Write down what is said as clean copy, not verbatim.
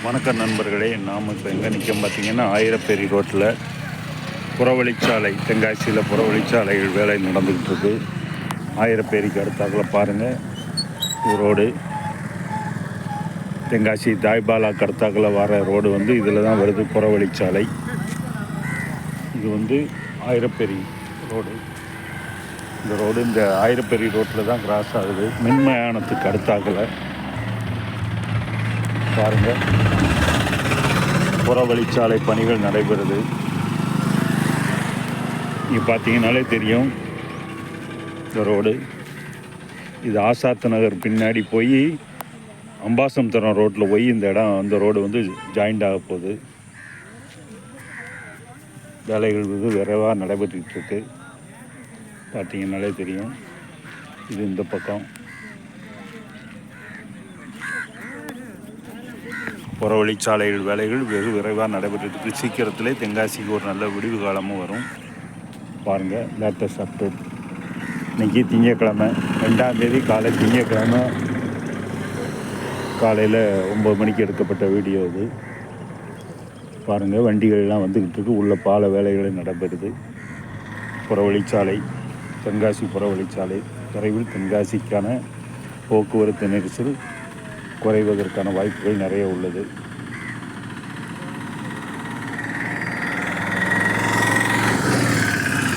வணக்கம் நண்பர்களே, நாம் இப்போ எங்கே நிற்கும் பார்த்தீங்கன்னா ஆயிரப்பேரி ரோட்டில் புறவழிச்சாலை, தென்காசியில் புறவழிச்சாலை வேலை நடந்துக்கிட்டு இருக்கு. ஆயிரப்பேரிக்கு அடுத்தாக்கில் பாருங்கள், இது ரோடு. தென்காசி தாய்பாலாக்கு அடுத்தாக்கில் வர ரோடு வந்து இதில் தான் வருது, புறவழிச்சாலை. இது ஆயிரப்பேரி ரோடு. இந்த ரோடு இந்த ஆயிரப்பேரி ரோட்டில் தான் கிராஸ் ஆகுது. மின்மயானத்துக்கு அடுத்தாக்கில் பாருங்கள், புறவழிச்சாலை பணிகள் நடைபெறுது. இங்கே பார்த்தீங்கன்னாலே தெரியும் இந்த ரோடு. இது ஆசாத் நகர் பின்னாடி போய் அம்பாசமுத்திரம் ரோட்டில் போய் இந்த ரோடு ஜாயிண்ட் ஆக போகுது. வேலைகள் விரைவாக நடைபெற்றுக்கிட்டு இருக்கு. பார்த்தீங்கன்னாலே தெரியும். இது இந்த பக்கம் புறவழிச்சாலைகள் வேலைகள் வெகு விரைவாக நடைபெற்று சீக்கிரத்திலே தென்காசிக்கு ஒரு நல்ல விடிவு காலமும் வரும். பாருங்கள், லேட்டஸ்ட் அப்டேட். இன்றைக்கி திங்கக்கிழமை 2ஆம் தேதி காலை, திங்கக்கிழமை காலையில் 9 மணிக்கு எடுக்கப்பட்ட வீடியோ இது. பாருங்கள், வண்டிகள்லாம் வந்துக்கிட்டு இருக்கு. உள்ள பால வேலைகள் நடைபெறுது. புறவழிச்சாலை, தென்காசி புறவழிச்சாலை விரைவில் தென்காசிக்கான போக்குவரத்து நெரிசல் குறைவதற்கான வாய்ப்புகள் நிறைய உள்ளது.